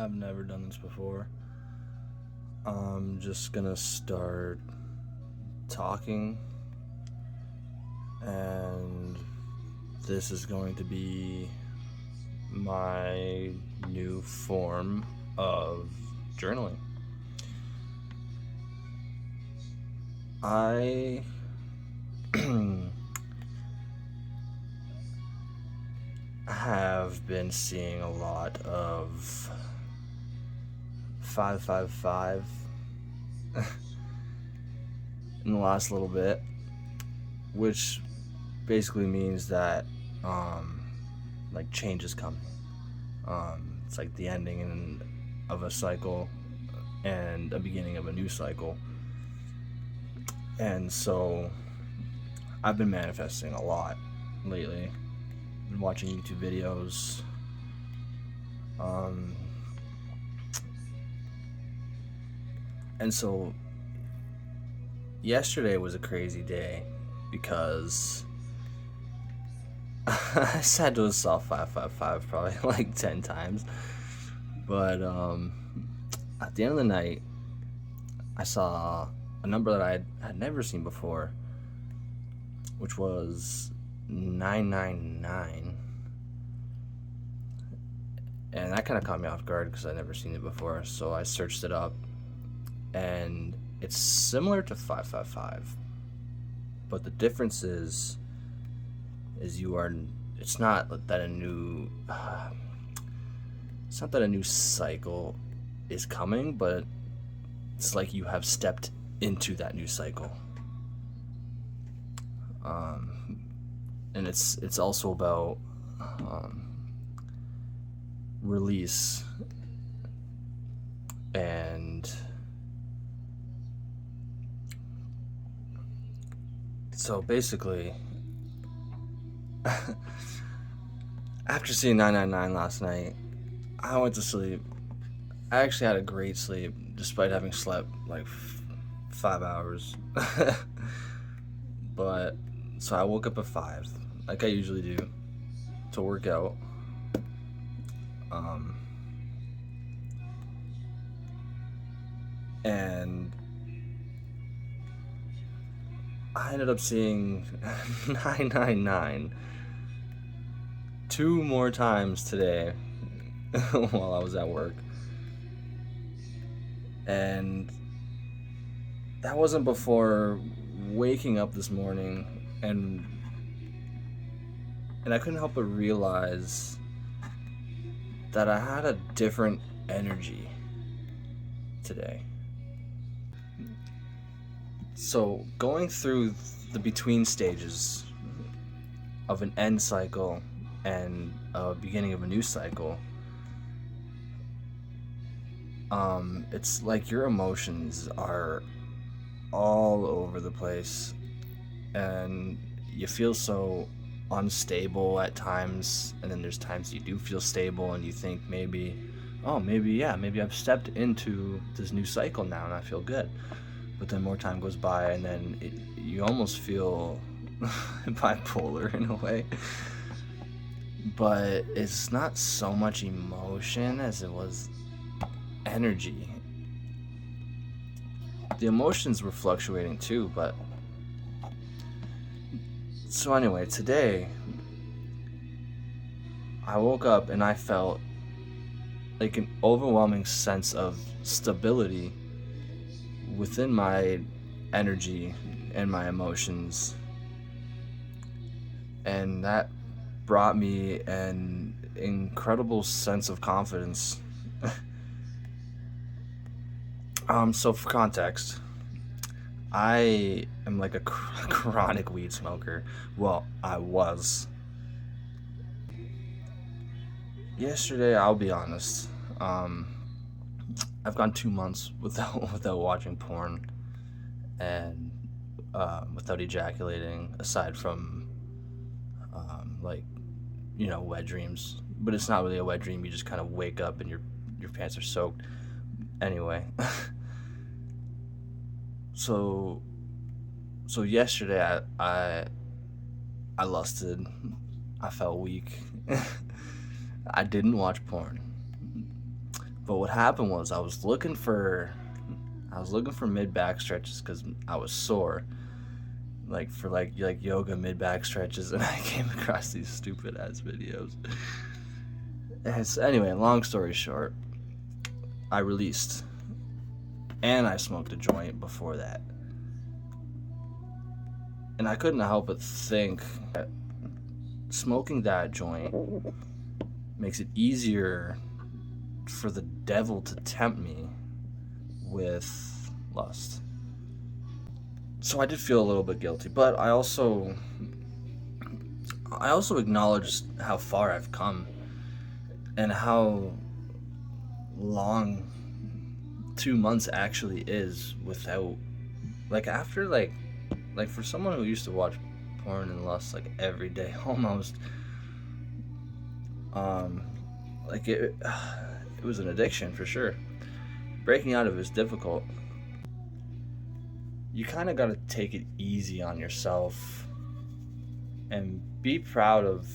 I've never done this before. I'm just gonna start talking, and this is going to be my new form of journaling. I have been seeing a lot of 555 in the last little bit, which basically means that like change is coming. It's like the ending of a cycle and a beginning of a new cycle. And so I've been manifesting a lot lately. Been watching YouTube videos. And so yesterday was a crazy day because I said to myself 555 probably like 10 times. But at the end of the night, I saw a number that I had never seen before, which was 999. And that kind of caught me off guard because I'd never seen it before. So I searched it up, and it's similar to 555. But the difference is it's not that a new cycle is coming, but it's like you have stepped into that new cycle. And it's also about release, and so basically after seeing 999 last night, I went to sleep. I actually had a great sleep despite having slept like 5 hours. But so I woke up at 5 like I usually do to work out. And I ended up seeing 999 2 more times today while I was at work. And that wasn't before waking up this morning, and I couldn't help but realize that I had a different energy today. So going through the between stages of an end cycle and a beginning of a new cycle, it's like your emotions are all over the place, and you feel so unstable at times, and then there's times you do feel stable and you think maybe I've stepped into this new cycle now and I feel good. But then more time goes by, and then you almost feel bipolar in a way. But it's not so much emotion as it was energy. The emotions were fluctuating too, but so anyway, today I woke up and I felt like an overwhelming sense of stability within my energy and my emotions, and that brought me an incredible sense of confidence. So for context, I am like a chronic weed smoker. Well, I was. Yesterday, I'll be honest, I've gone 2 months without watching porn and without ejaculating, aside from wet dreams. But it's not really a wet dream. You just kind of wake up and your pants are soaked. Anyway, so yesterday I lusted. I felt weak. I didn't watch porn. But what happened was I was looking for mid back stretches because I was sore, like for like yoga mid back stretches, and I came across these stupid ass videos. And so anyway, long story short, I released, and I smoked a joint before that, and I couldn't help but think that smoking that joint makes it easier for the devil to tempt me with lust. So I did feel a little bit guilty, but I also acknowledged how far I've come and how long 2 months actually is without, like, after like for someone who used to watch porn and lust like every day almost, like it was an addiction for sure. Breaking out of it is difficult. You kind of got to take it easy on yourself and be proud of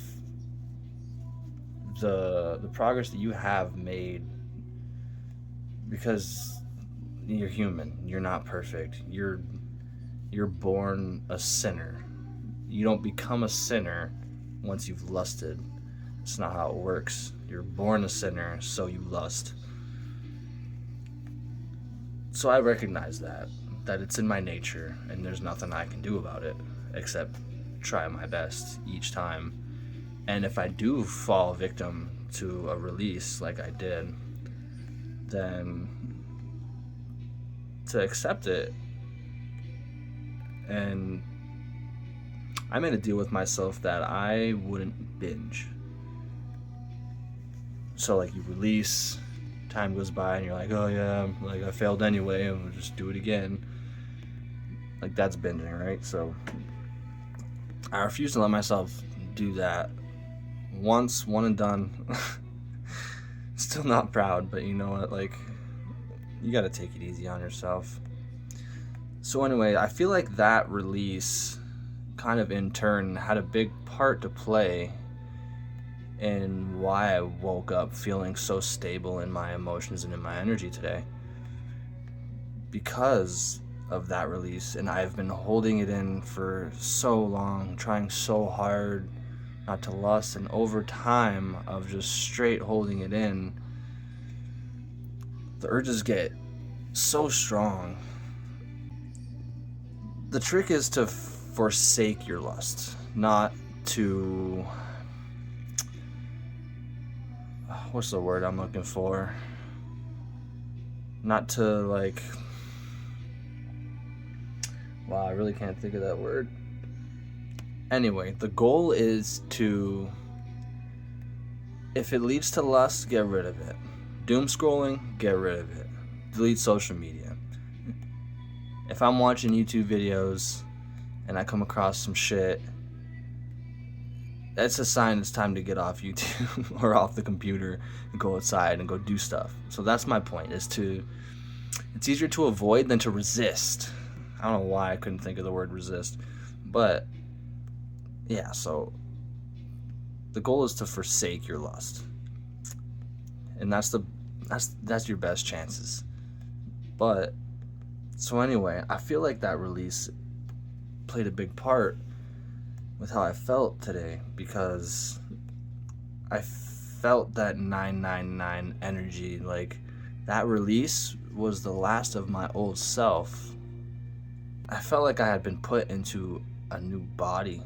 the progress that you have made, because you're human. You're not perfect. You're born a sinner. You don't become a sinner once you've lusted. It's not how it works. You're born a sinner, so you lust. So I recognize that it's in my nature, and there's nothing I can do about it except try my best each time. And if I do fall victim to a release like I did, then to accept it. And I made a deal with myself that I wouldn't binge. So like, you release, time goes by, and you're like, oh yeah, like I failed anyway, and we'll just do it again. Like, that's binging, right? So I refuse to let myself do that. Once, one and done. Still not proud, but you know what, like, you gotta take it easy on yourself. So anyway, I feel like that release kind of in turn had a big part to play in why I woke up feeling so stable in my emotions and in my energy today. Because of that release, and I've been holding it in for so long, trying so hard not to lust, and over time of just straight holding it in, the urges get so strong. The trick is to forsake your lust, not to, what's the word I'm looking for? Not to, like, wow, I really can't think of that word. Anyway, the goal is to, if it leads to lust, get rid of it. Doom scrolling, get rid of it. Delete social media. If I'm watching YouTube videos and I come across some shit, that's a sign it's time to get off YouTube or off the computer and go outside and go do stuff. So that's my point, is it's easier to avoid than to resist. I don't know why I couldn't think of the word resist, but yeah, so the goal is to forsake your lust. And that's your best chances. But so anyway, I feel like that release played a big part with how I felt today, because I felt that 999 energy. Like, that release was the last of my old self. I felt like I had been put into a new body.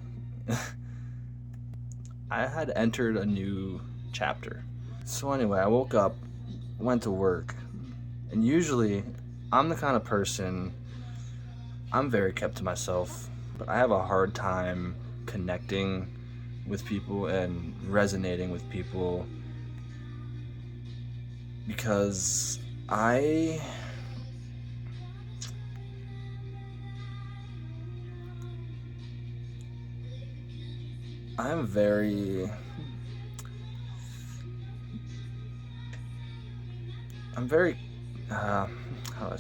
I had entered a new chapter. So anyway, I woke up, went to work, and usually I'm the kind of person, I'm very kept to myself, but I have a hard time connecting with people and resonating with people, because I'm very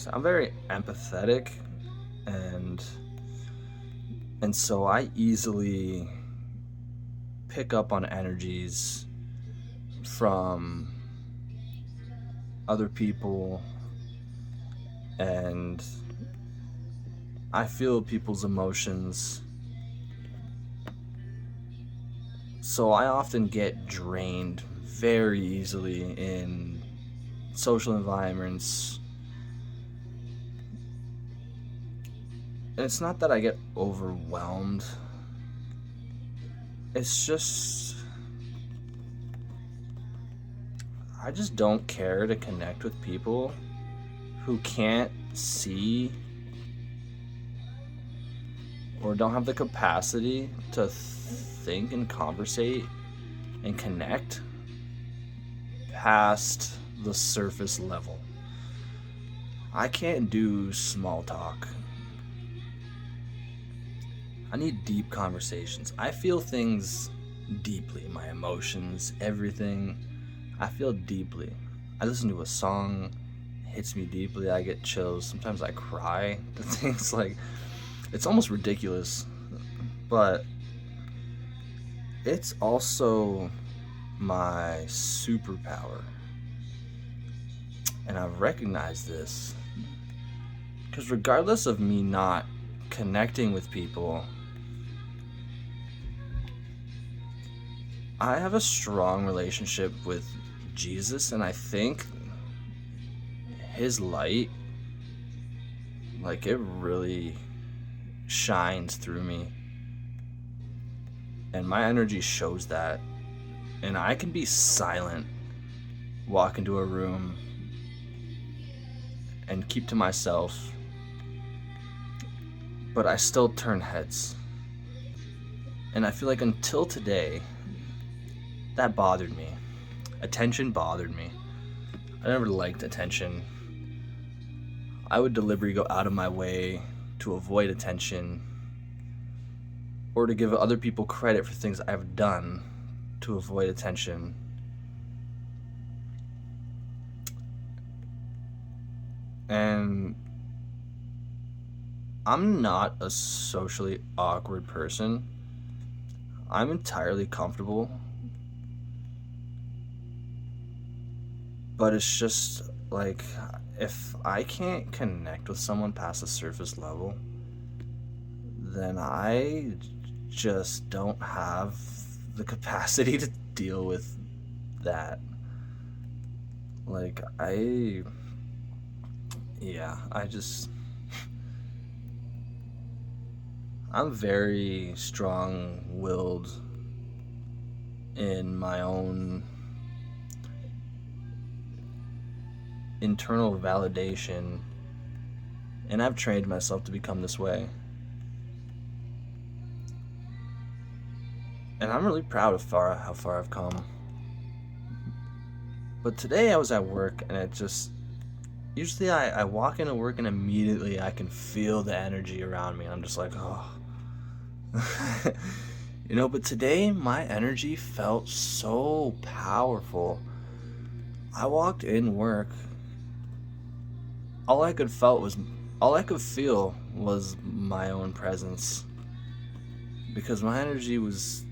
I'm very empathetic, and so I easily pick up on energies from other people, and I feel people's emotions. So I often get drained very easily in social environments. And it's not that I get overwhelmed. It's just I just don't care to connect with people who can't see or don't have the capacity to think and conversate and connect past the surface level. I can't do small talk. I need deep conversations. I feel things deeply, my emotions, everything. I feel deeply. I listen to a song, it hits me deeply, I get chills. Sometimes I cry. The things like, it's almost ridiculous, but it's also my superpower. And I've recognized this because regardless of me not connecting with people, I have a strong relationship with Jesus, and I think his light, like, it really shines through me, and my energy shows that. And I can be silent, walk into a room, and keep to myself, but I still turn heads. And I feel like until today, that bothered me. Attention bothered me. I never liked attention. I would deliberately go out of my way to avoid attention or to give other people credit for things I've done to avoid attention. And I'm not a socially awkward person. I'm entirely comfortable. But it's just like, if I can't connect with someone past the surface level, then I just don't have the capacity to deal with that. Like, I'm very strong-willed in my own internal validation, and I've trained myself to become this way. And I'm really proud of how far I've come. But today I was at work, and it just... Usually I walk into work and immediately I can feel the energy around me. And I'm just like, oh. But today my energy felt so powerful. I walked in work. All I could feel was my own presence. Because my energy was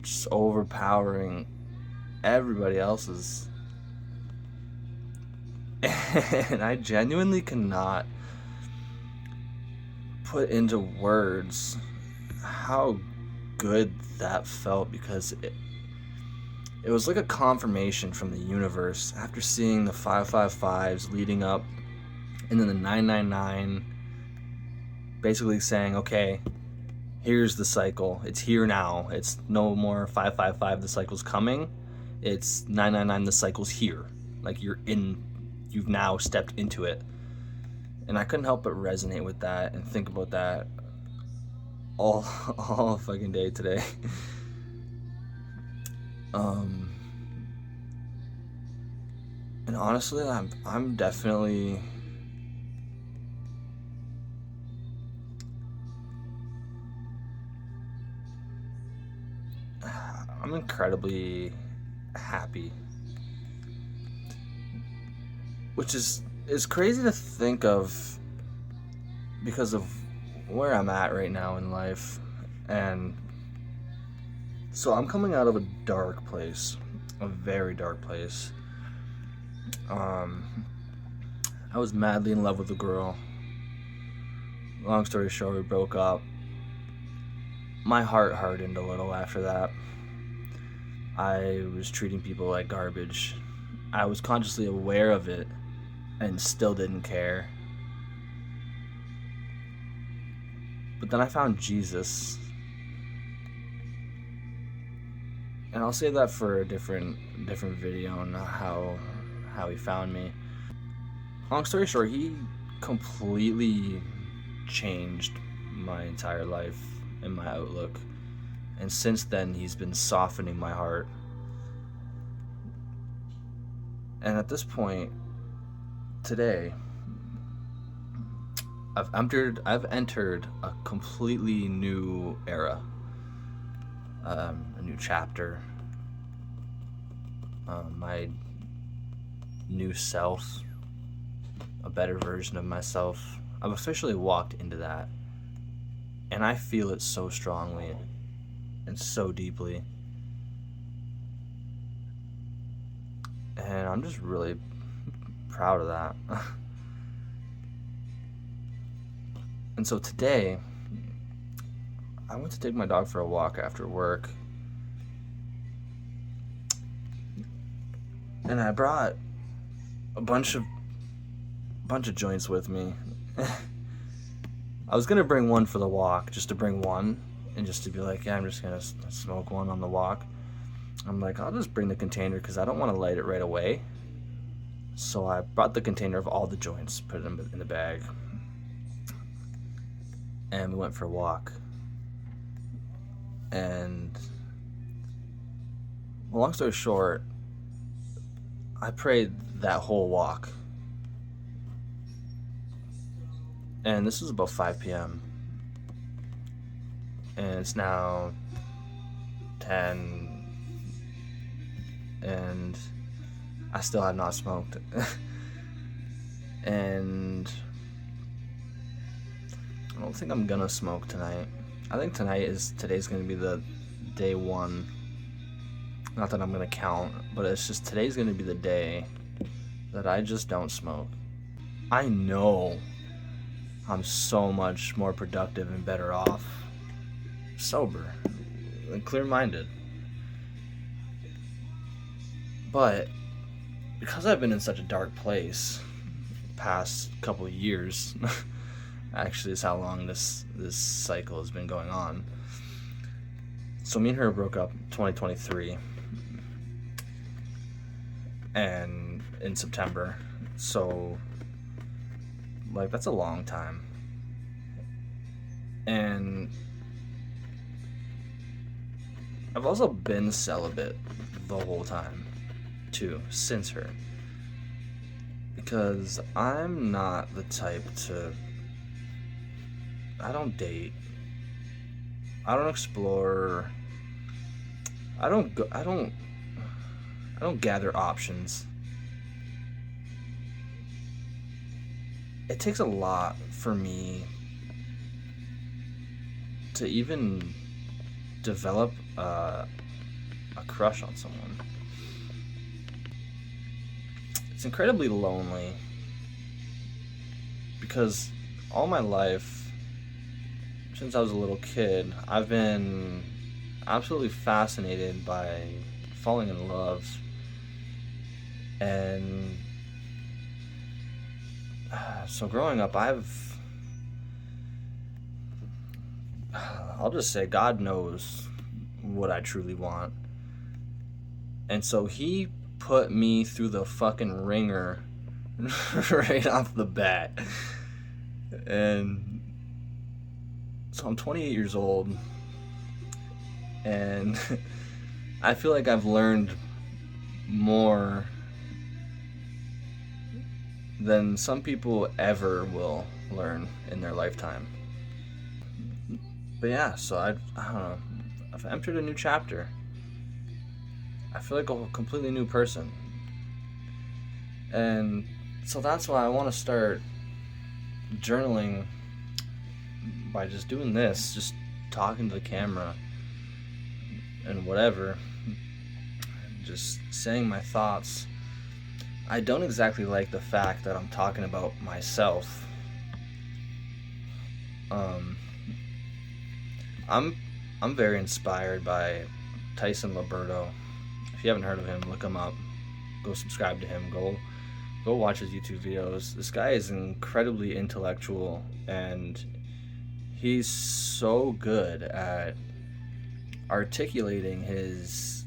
just overpowering everybody else's. And I genuinely cannot put into words how good that felt, because it was like a confirmation from the universe after seeing the 555s leading up, and then the 999 basically saying, okay, here's the cycle. It's here now. It's no more 555, the cycle's coming. It's 999, the cycle's here. Like, you've now stepped into it. And I couldn't help but resonate with that and think about that all fucking day today. And honestly, I'm definitely I'm incredibly happy, which is crazy to think of because of where I'm at right now in life. And so I'm coming out of a dark place, a very dark place. Um, I was madly in love with a girl. Long story short, we broke up. My heart hardened a little after that. I was treating people like garbage. I was consciously aware of it and still didn't care. But then I found Jesus. And I'll save that for a different video on how he found me. Long story short, he completely changed my entire life and my outlook. And since then, he's been softening my heart. And at this point, today, I've entered a completely new era, a new chapter. My new self, a better version of myself. I've officially walked into that, and I feel it so strongly and so deeply. And I'm just really proud of that. And so today, I went to take my dog for a walk after work. And I brought a bunch of joints with me. I was gonna bring one for the walk, just to bring one, and just to be like, yeah, I'm just gonna smoke one on the walk. I'm like, I'll just bring the container because I don't want to light it right away. So I brought the container of all the joints, put them in the bag, and we went for a walk. And well, long story short, I prayed that whole walk. And this was about 5 p.m. And it's now 10, and I still have not smoked. And I don't think I'm gonna smoke tonight. I think today's gonna be the day one. Not that I'm gonna count, but it's just today's gonna be the day that I just don't smoke. I know I'm so much more productive and better off sober and clear-minded. But because I've been in such a dark place past couple of years, actually is how long this cycle has been going on. So me and her broke up 2023 and in September. So like that's a long time. And I've also been celibate the whole time too, since her. Because I'm not the type to, I don't date, I don't explore, I don't gather options. It takes a lot for me to even develop a crush on someone. It's incredibly lonely because all my life, since I was a little kid, I've been absolutely fascinated by falling in love. And so growing up, I'll just say God knows what I truly want. And so he put me through the fucking ringer right off the bat. And so I'm 28 years old, and I feel like I've learned more than some people ever will learn in their lifetime. But yeah, so I don't know, I've entered a new chapter. I feel like a completely new person. And so that's why I want to start journaling by just doing this, just talking to the camera and whatever, just saying my thoughts I don't exactly like the fact that I'm talking about myself. Um, I'm I'm very inspired by Tyson Liberto. If you haven't heard of him, look him up. Go subscribe to him. Go watch his YouTube videos. This guy is incredibly intellectual, and he's so good at articulating his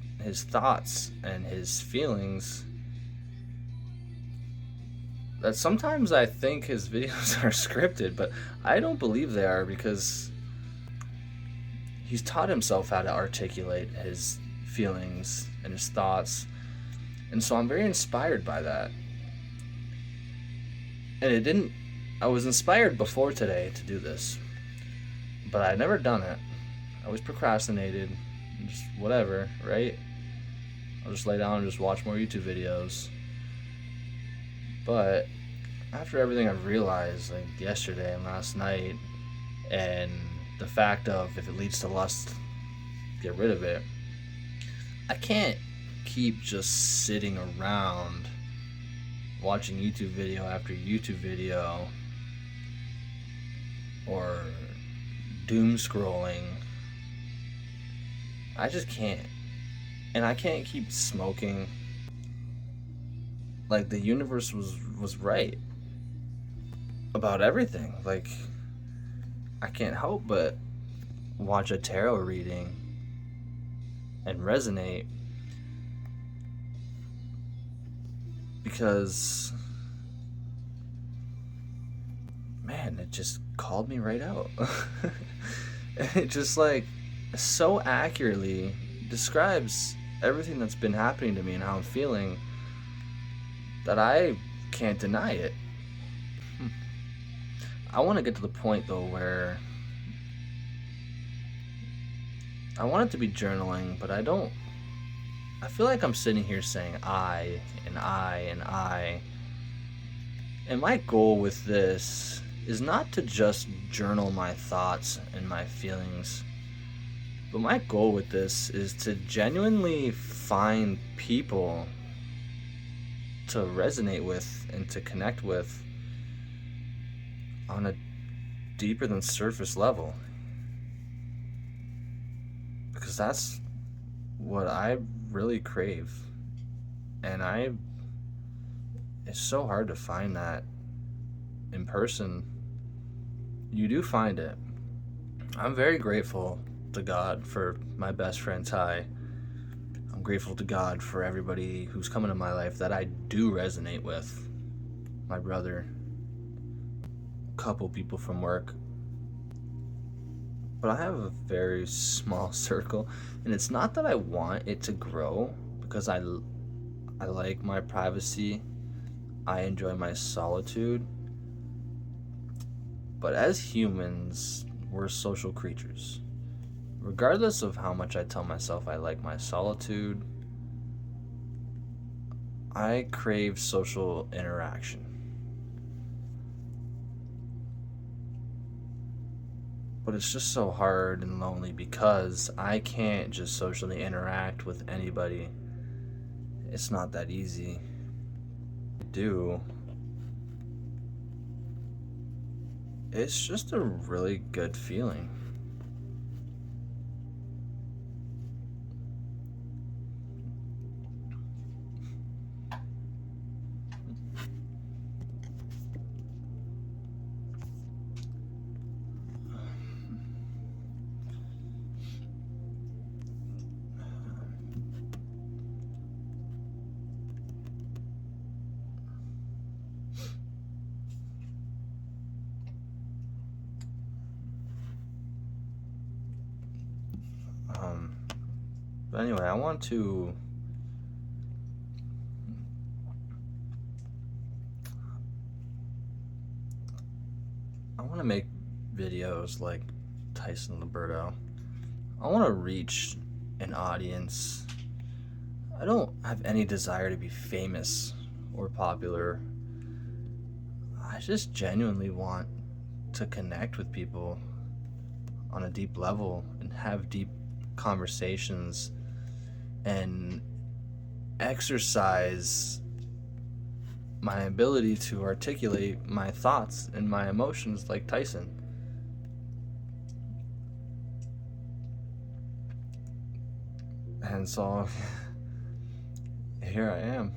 thoughts and his feelings that sometimes I think his videos are scripted, but I don't believe they are, because he's taught himself how to articulate his feelings and his thoughts. And so I'm very inspired by that. And it didn't I was inspired before today to do this, but I'd never done it. I always procrastinated, just whatever, right? I'll just lay down and just watch more YouTube videos. But after everything I've realized, like yesterday and last night, and the fact of if it leads to lust, get rid of it, I can't keep just sitting around watching YouTube video after YouTube video or doom scrolling. I just can't. And I can't keep smoking. Like, the universe was right about everything. Like, I can't help but watch a tarot reading and resonate, because man, it just called me right out. It just, like, so accurately describes everything that's been happening to me and how I'm feeling that I can't deny it. I want to get to the point, though, where I want it to be journaling, but I don't. I feel like I'm sitting here saying I and I and I. And my goal with this is not to just journal my thoughts and my feelings, but my goal with this is to genuinely find people to resonate with and to connect with on a deeper than surface level. Because that's what I really crave. And it's so hard to find that in person. You do find it. I'm very grateful to God for my best friend Ty. I'm grateful to God for everybody who's come into my life that I do resonate with. My brother, a couple people from work. But I have a very small circle, and it's not that I want it to grow, because I like my privacy. I enjoy my solitude. But as humans, we're social creatures. Regardless of how much I tell myself I like my solitude, I crave social interaction. But it's just so hard and lonely because I can't just socially interact with anybody. It's not that easy. I do. It's just a really good feeling. But anyway, I want to make videos like Tyson Liberto. I want to reach an audience. I don't have any desire to be famous or popular. I just genuinely want to connect with people on a deep level and have deep conversations and exercise my ability to articulate my thoughts and my emotions like Tyson. And so here I am.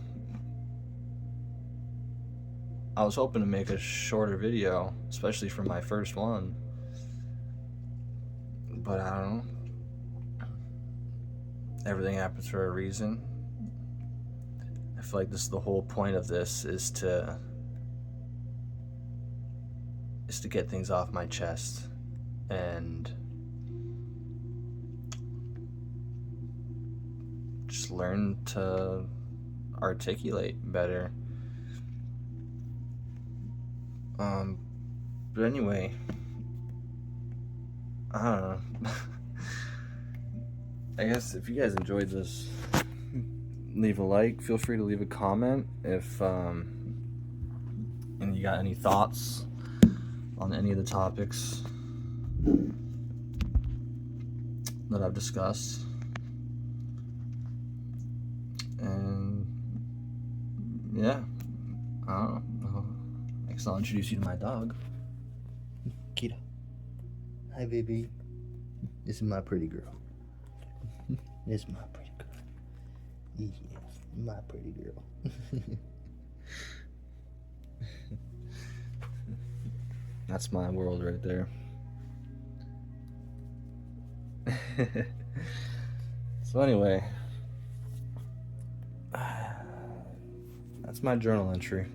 I was hoping to make a shorter video, especially for my first one, but I don't know. Everything happens for a reason. I feel like this is the whole point of this, is to get things off my chest and just learn to articulate better. But anyway, I don't know. I guess if you guys enjoyed this, leave a like. Feel free to leave a comment if and you got any thoughts on any of the topics that I've discussed. And yeah, I don't know. I guess I'll introduce you to my dog. Kita. Hi, baby. This is my pretty girl. This is my pretty girl. Yes, my pretty girl. That's my world right there. So anyway, that's my journal entry.